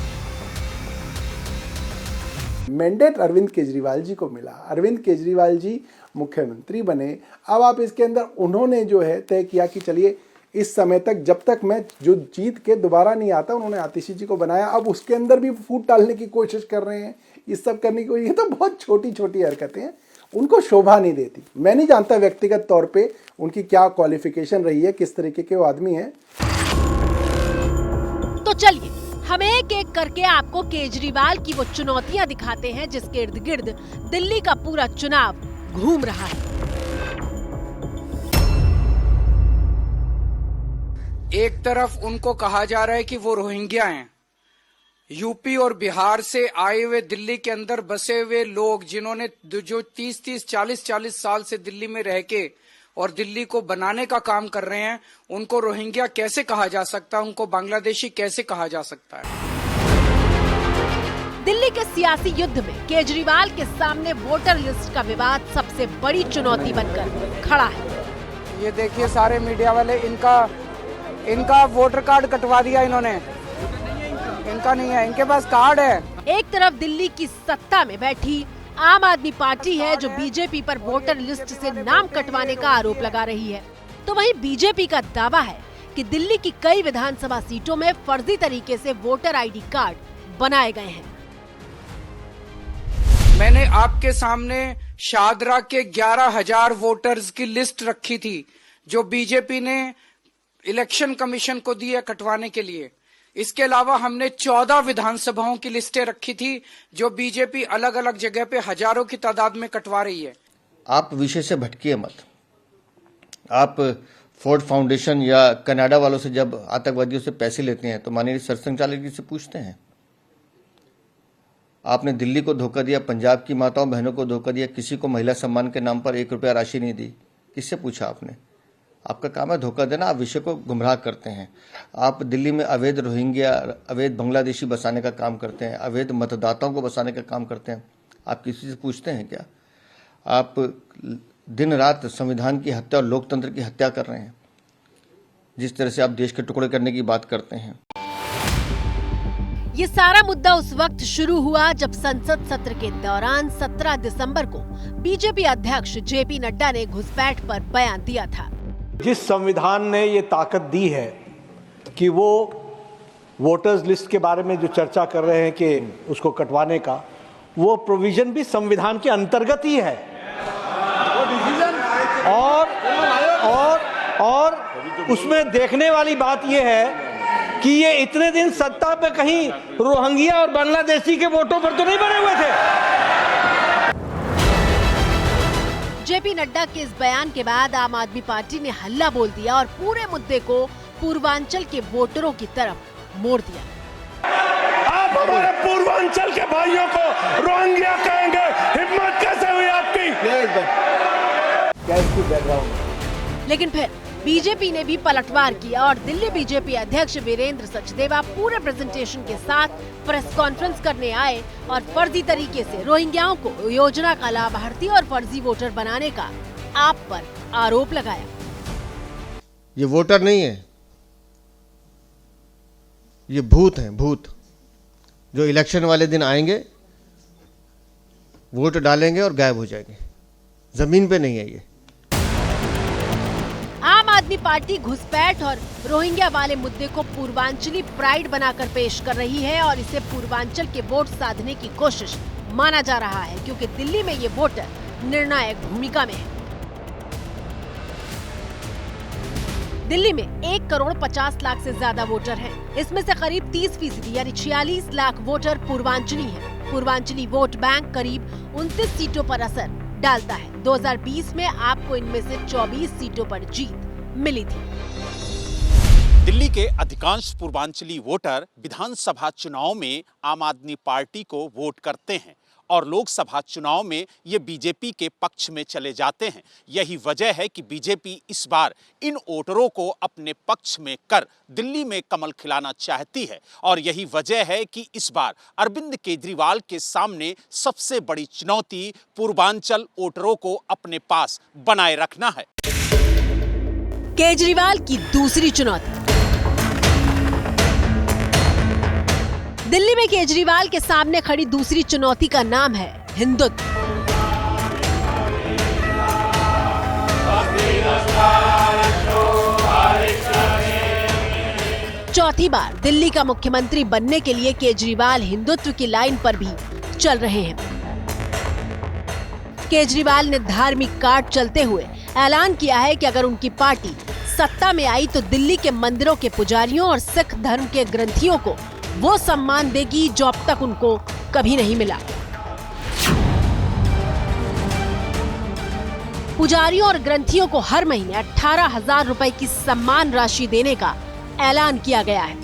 मैंडेट अरविंद केजरीवाल जी को मिला, अरविंद केजरीवाल जी मुख्यमंत्री बने। अब आप इसके अंदर उन्होंने जो है तय किया कि चलिए इस समय तक, जब तक मैं जो जीत के दोबारा नहीं आता, उन्होंने आतिशी जी को बनाया। अब उसके अंदर भी फूट डालने की कोशिश कर रहे हैं, ये सब करने की। ये तो बहुत छोटी छोटी हरकतें हैं, उनको शोभा नहीं देती। मैं नहीं जानता व्यक्तिगत तौर पे उनकी क्या क्वालिफिकेशन रही है, किस तरीके के वो आदमी हैं। तो चलिए हम एक एक करके आपको केजरीवाल की वो चुनौतियां दिखाते हैं जिसके इर्द गिर्द दिल्ली का पूरा चुनाव घूम रहा है। एक तरफ उनको कहा जा रहा है कि वो रोहिंग्या हैं, यूपी और बिहार से आए हुए दिल्ली के अंदर बसे हुए लोग, जिन्होंने जो 30-30, 40-40 साल से दिल्ली में रह के और दिल्ली को बनाने का काम कर रहे हैं, उनको रोहिंग्या कैसे कहा जा सकता है, उनको बांग्लादेशी कैसे कहा जा सकता है। दिल्ली के सियासी युद्ध में केजरीवाल के सामने वोटर लिस्ट का विवाद सबसे बड़ी चुनौती बनकर खड़ा है। ये देखिए, सारे मीडिया वाले इनका वोटर कार्ड कटवा दिया इन्होंने। इनका नहीं है, इनके पास कार्ड है। एक तरफ दिल्ली की सत्ता में बैठी आम आदमी पार्टी है जो बीजेपी पर वोटर लिस्ट से नाम कटवाने का आरोप लगा रही है, तो वहीं बीजेपी का दावा है कि दिल्ली की कई विधानसभा सीटों में फर्जी तरीके से वोटर आईडी कार्ड बनाए गए हैं। मैंने आपके सामने शादरा के 11,000 वोटर्स की लिस्ट रखी थी जो बीजेपी ने इलेक्शन कमीशन को दी है कटवाने के लिए। इसके अलावा हमने 14 विधानसभाओं की लिस्टें रखी थी जो बीजेपी अलग अलग जगह पे हजारों की तादाद में कटवा रही है। आप विषय से भटकिए मत। आप फोर्ड फाउंडेशन या कनाडा वालों से जब आतंकवादियों से पैसे लेते हैं तो माननीय सरसंघचालक जी से पूछते हैं। आपने दिल्ली को धोखा दिया, पंजाब की माताओं बहनों को धोखा दिया, किसी को महिला सम्मान के नाम पर 1 रुपया राशि नहीं दी। किससे पूछा आपने? आपका काम है धोखा देना, आप विषय को गुमराह करते हैं। आप दिल्ली में अवैध रोहिंग्या, अवैध बांग्लादेशी बसाने का काम करते हैं, अवैध मतदाताओं को बसाने का काम करते हैं। आप किसी से पूछते हैं क्या? आप दिन रात संविधान की हत्या और लोकतंत्र की हत्या कर रहे हैं। जिस तरह से आप देश के टुकड़े करने की बात करते हैं। ये सारा मुद्दा उस वक्त शुरू हुआ जब संसद सत्र के दौरान 17 दिसंबर को बीजेपी अध्यक्ष जेपी नड्डा ने घुसपैठ पर बयान दिया था। जिस संविधान ने ये ताकत दी है कि वो वोटर्स लिस्ट के बारे में जो चर्चा कर रहे हैं कि उसको कटवाने का, वो प्रोविजन भी संविधान के अंतर्गत ही है। और उसमें देखने वाली बात ये है कि ये इतने दिन सत्ता पे कहीं रोहिंग्या और बांग्लादेशी के वोटों पर तो नहीं बने हुए थे। जेपी नड्डा के इस बयान के बाद आम आदमी पार्टी ने हल्ला बोल दिया और पूरे मुद्दे को पूर्वांचल के वोटरों की तरफ मोड़ दिया। आप हमारे पूर्वांचल के भाइयों को रोहिंग्या कहेंगे, हिम्मत कैसे हुई आपकी? लेकिन फिर बीजेपी ने भी पलटवार किया और दिल्ली बीजेपी अध्यक्ष वीरेंद्र सचदेवा पूरे प्रेजेंटेशन के साथ प्रेस कॉन्फ्रेंस करने आए और फर्जी तरीके से रोहिंग्याओं को योजना का लाभार्थी और फर्जी वोटर बनाने का आप पर आरोप लगाया। ये वोटर नहीं है, ये भूत हैं, भूत जो इलेक्शन वाले दिन आएंगे, वोट डालेंगे और गायब हो जाएंगे। जमीन पे नहीं है ये। आम आदमी पार्टी घुसपैठ और रोहिंग्या वाले मुद्दे को पूर्वांचली प्राइड बनाकर पेश कर रही है और इसे पूर्वांचल के वोट साधने की कोशिश माना जा रहा है, क्योंकि दिल्ली में ये वोटर निर्णायक भूमिका में है। दिल्ली में 1,50,00,000 से ज्यादा वोटर हैं। इसमें से करीब 30% यानी 46 लाख वोटर पूर्वांचली हैं। पूर्वांचली वोट बैंक करीब 29 सीटों पर असर डालता है। 2020 में आपको इनमें से 24 सीटों पर जीत मिली थी। दिल्ली के अधिकांश पूर्वांचली वोटर विधानसभा चुनाव में आम आदमी पार्टी को वोट करते हैं और लोकसभा चुनाव में ये बीजेपी के पक्ष में चले जाते हैं। यही वजह है कि बीजेपी इस बार इन वोटरों को अपने पक्ष में कर दिल्ली में कमल खिलाना चाहती है और यही वजह है कि इस बार अरविंद केजरीवाल के सामने सबसे बड़ी चुनौती पूर्वांचल वोटरों को अपने पास बनाए रखना है। केजरीवाल की दूसरी चुनौती। दिल्ली में केजरीवाल के सामने खड़ी दूसरी चुनौती का नाम है हिंदुत्व। चौथी बार दिल्ली का मुख्यमंत्री बनने के लिए केजरीवाल हिंदुत्व की लाइन पर भी चल रहे हैं। केजरीवाल ने धार्मिक कार्ड चलते हुए ऐलान किया है कि अगर उनकी पार्टी सत्ता में आई तो दिल्ली के मंदिरों के पुजारियों और सिख धर्म के ग्रंथियों को वो सम्मान देगी जो अब तक उनको कभी नहीं मिला। पुजारियों और ग्रंथियों को हर महीने 18,000 रुपए की सम्मान राशि देने का ऐलान किया गया है।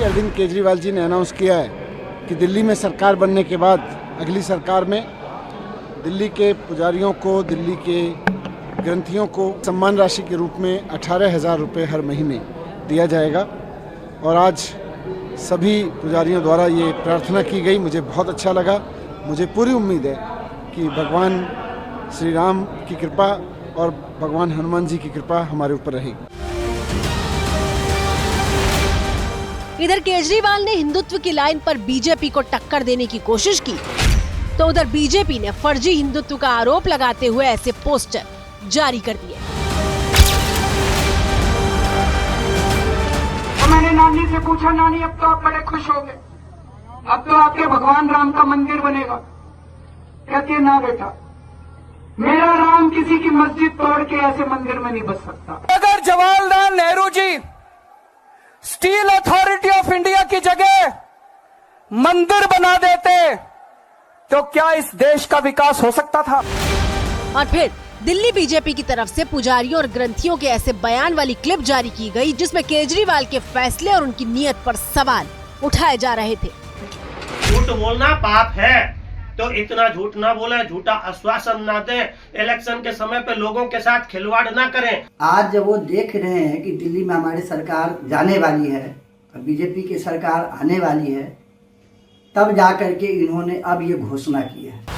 अरविंद केजरीवाल जी ने अनाउंस किया है कि दिल्ली में सरकार बनने के बाद अगली सरकार में दिल्ली के पुजारियों को, दिल्ली के ग्रंथियों को सम्मान राशि के रूप में 18,000 रुपये हर महीने दिया जाएगा। और आज सभी पुजारियों द्वारा ये प्रार्थना की गई, मुझे बहुत अच्छा लगा। मुझे पूरी उम्मीद है कि भगवान श्री राम की कृपा और भगवान हनुमान जी की कृपा हमारे ऊपर रहेगी। इधर केजरीवाल ने हिंदुत्व की लाइन पर बीजेपी को टक्कर देने की कोशिश की, तो उधर बीजेपी ने फर्जी हिंदुत्व का आरोप लगाते हुए ऐसे पोस्टर जारी कर दिए। तो मैंने नानी से पूछा, नानी अब तो आप बड़े खुश हो गए, अब तो आपके भगवान राम का मंदिर बनेगा। कहती है ना बेटा, मेरा राम किसी की मस्जिद तोड़ के ऐसे मंदिर में नहीं बस सकता। अगर Jawaharlal Nehru ji steel authority of India की जगह मंदिर बना देते तो क्या इस देश का विकास हो सकता था? और फिर दिल्ली बीजेपी की तरफ से पुजारियों और ग्रंथियों के ऐसे बयान वाली क्लिप जारी की गई, जिसमें केजरीवाल के फैसले और उनकी नीयत पर सवाल उठाए जा रहे थे। झूठ बोलना पाप है, तो इतना झूठ ना बोले, झूठा आश्वासन ना दें, इलेक्शन के समय पे लोगों के साथ खिलवाड़ ना करें। आज जब वो देख रहे हैं कि दिल्ली में हमारी सरकार जाने वाली है, बीजेपी की सरकार आने वाली है, तब जाकर के इन्होंने अब ये घोषणा की है।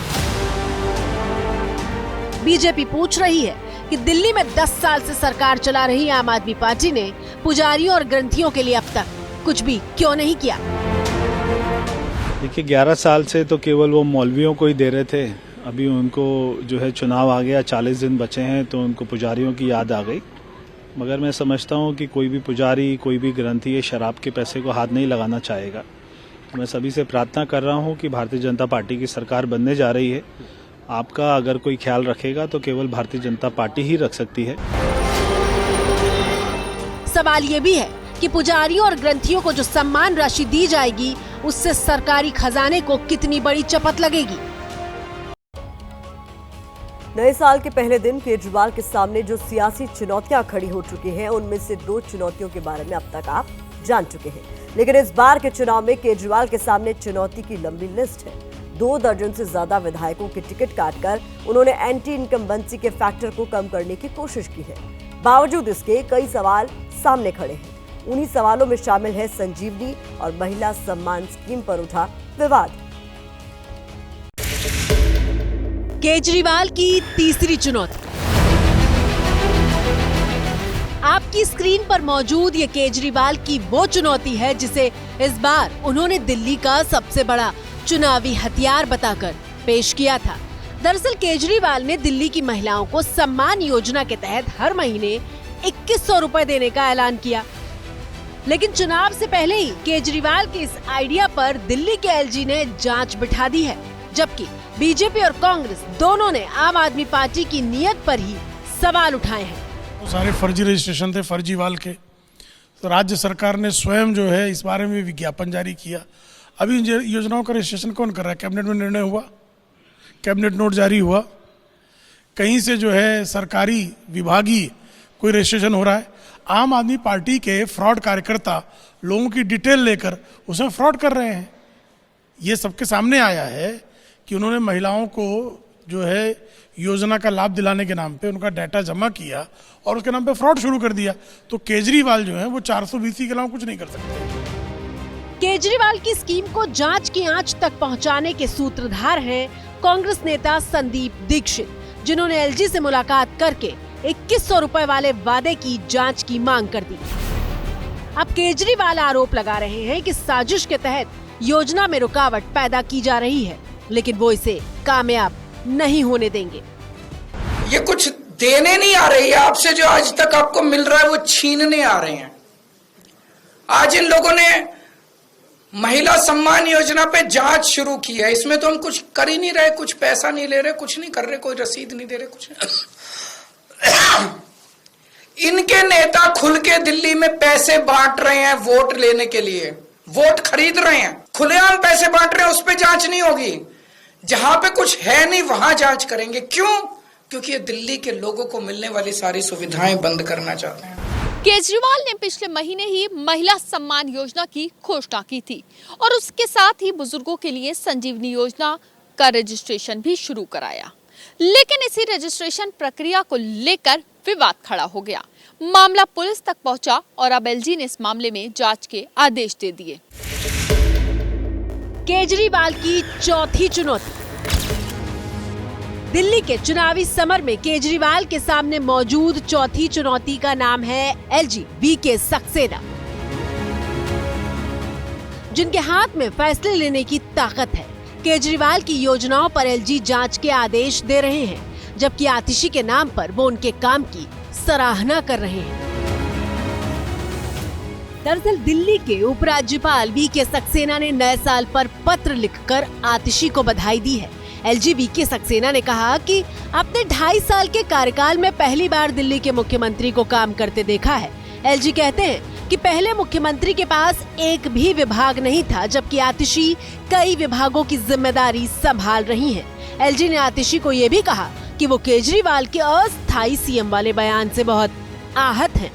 बीजेपी पूछ रही है कि दिल्ली में 10 साल से सरकार चला रही आम आदमी पार्टी ने पुजारियों और ग्रंथियों के लिए अब तक कुछ भी क्यों नहीं किया? देखिए 11 साल से तो केवल वो मौलवियों को ही दे रहे थे, अभी उनको जो है चुनाव आ गया, 40 दिन बचे हैं, तो उनको पुजारियों की याद आ गई। मगर मैं समझता हूँ कि कोई भी पुजारी, कोई भी ग्रंथी ये शराब के पैसे को हाथ नहीं लगाना चाहेगा। मैं सभी से प्रार्थना कर रहा हूँ कि भारतीय जनता पार्टी की सरकार बनने जा रही है, आपका अगर कोई ख्याल रखेगा तो केवल भारतीय जनता पार्टी ही रख सकती है। सवाल ये भी है कि पुजारियों और ग्रंथियों को जो सम्मान राशि दी जाएगी, उससे सरकारी खजाने को कितनी बड़ी चपत लगेगी। नए साल के पहले दिन केजरीवाल के सामने जो सियासी चुनौतियां खड़ी हो चुकी हैं, उनमें से 2 चुनौतियों के बारे में अब तक आप जान चुके हैं। लेकिन इस बार के चुनाव में केजरीवाल के सामने चुनौती की लंबी लिस्ट है। 2 दर्जन से ज्यादा विधायकों के टिकट काटकर उन्होंने एंटी इनकम्बेंसी के फैक्टर को कम करने की कोशिश की है। बावजूद इसके कई सवाल सामने खड़े हैं। उन्हीं सवालों में शामिल है संजीवनी और महिला सम्मान स्कीम पर उठा विवाद। केजरीवाल की तीसरी चुनौती। आपकी स्क्रीन पर मौजूद ये केजरीवाल की वो चुनौती है जिसे इस बार उन्होंने दिल्ली का सबसे बड़ा चुनावी हथियार बताकर पेश किया था। दरअसल केजरीवाल ने दिल्ली की महिलाओं को सम्मान योजना के तहत हर महीने 2100 रुपए देने का ऐलान किया। लेकिन चुनाव से पहले ही केजरीवाल के इस आइडिया पर दिल्ली के एलजी ने जांच बिठा दी है, जबकि बीजेपी और कांग्रेस दोनों ने आम आदमी पार्टी की नीयत पर ही सवाल उठाए हैं। सारे फर्जी रजिस्ट्रेशन थे फर्जीवाल के, तो राज्य सरकार ने स्वयं जो है इस बारे में विज्ञापन जारी किया। अभी योजनाओं का रजिस्ट्रेशन कौन कर रहा है? कैबिनेट में निर्णय हुआ, कैबिनेट नोट जारी हुआ, कहीं से जो है सरकारी विभागीय कोई रजिस्ट्रेशन हो रहा है? आम आदमी पार्टी के फ्रॉड कार्यकर्ता लोगों की डिटेल लेकर उसमें फ्रॉड कर रहे हैं। ये सबके सामने आया है कि उन्होंने महिलाओं को जो है योजना का लाभ दिलाने के नाम पे उनका डाटा जमा किया और उसके नाम पे फ्रॉड शुरू कर दिया। तो केजरीवाल जो है वो 420 के अलावा कुछ नहीं कर सकते। केजरीवाल की स्कीम को जांच की आंच तक पहुंचाने के सूत्रधार हैं कांग्रेस नेता संदीप दीक्षित, जिन्होंने एलजी से मुलाकात करके 2100 रुपए वाले वादे की जांच की मांग कर दी। अब केजरीवाल आरोप लगा रहे हैं कि साजिश के तहत योजना में रुकावट पैदा की जा रही है, लेकिन वो इसे कामयाब नहीं होने देंगे। ये कुछ देने नहीं आ रही है आपसे, जो आज तक आपको मिल रहा है वो छीनने आ रहे हैं। आज इन लोगों ने महिला सम्मान योजना पे जांच शुरू की है। इसमें तो हम कुछ कर ही नहीं रहे, कुछ पैसा नहीं ले रहे, कुछ नहीं कर रहे, कोई रसीद नहीं दे रहे, कुछ इनके नेता खुल के दिल्ली में पैसे बांट रहे हैं वोट लेने के लिए, वोट खरीद रहे हैं, खुलेआम पैसे बांट रहे हैं। उस पे जांच नहीं होगी। जहां पे कुछ है नहीं वहां जांच करेंगे। क्यों? क्योंकि ये दिल्ली के लोगों को मिलने वाली सारी सुविधाएं बंद करना चाहते हैं। केजरीवाल ने पिछले महीने ही महिला सम्मान योजना की घोषणा की थी और उसके साथ ही बुजुर्गों के लिए संजीवनी योजना का रजिस्ट्रेशन भी शुरू कराया। लेकिन इसी रजिस्ट्रेशन प्रक्रिया को लेकर विवाद खड़ा हो गया। मामला पुलिस तक पहुंचा और अब एलजी ने इस मामले में जांच के आदेश दे दिए। केजरीवाल की चौथी चुनौती। दिल्ली के चुनावी समर में केजरीवाल के सामने मौजूद चौथी चुनौती का नाम है एलजी वीके सक्सेना। जिनके हाथ में फैसले लेने की ताकत है। केजरीवाल की योजनाओं पर एलजी जांच के आदेश दे रहे हैं, जबकि आतिशी के नाम पर वो उनके काम की सराहना कर रहे हैं। दरअसल दिल्ली के उपराज्यपाल वी.के. सक्सेना ने नए साल पर पत्र लिखकर आतिशी को बधाई दी है। LG VK. सक्सेना ने कहा कि अपने 2.5 साल के कार्यकाल में पहली बार दिल्ली के मुख्यमंत्री को काम करते देखा है। एलजी कहते हैं कि पहले मुख्यमंत्री के पास एक भी विभाग नहीं था, जबकि आतिशी कई विभागों की जिम्मेदारी संभाल रही हैं। एलजी ने आतिशी को ये भी कहा कि वो केजरीवाल के अस्थायी सीएम वाले बयान से बहुत आहत हैं।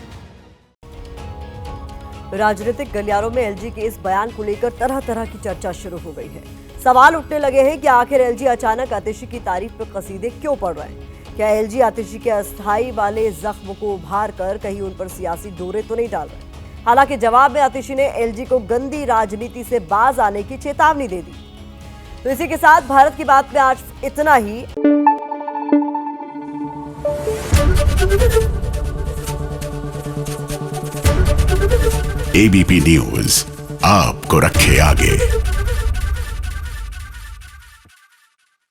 राजनीतिक गलियारों में एलजी के इस बयान को लेकर तरह तरह की चर्चा शुरू हो गई है। सवाल उठने लगे हैं कि आखिर एलजी अचानक आतिशी की तारीफ पर कसीदे क्यों पढ़ रहे हैं। क्या एलजी आतिशी के अस्थायी वाले जख्म को उभार कर कहीं उन पर सियासी डोरे तो नहीं डाल रहे। हालांकि जवाब में आतिशी ने एलजी को गंदी राजनीति से बाज आने की चेतावनी दे दी। तो इसी के साथ भारत की बात में आज इतना ही। एबीपी न्यूज आपको रखे आगे।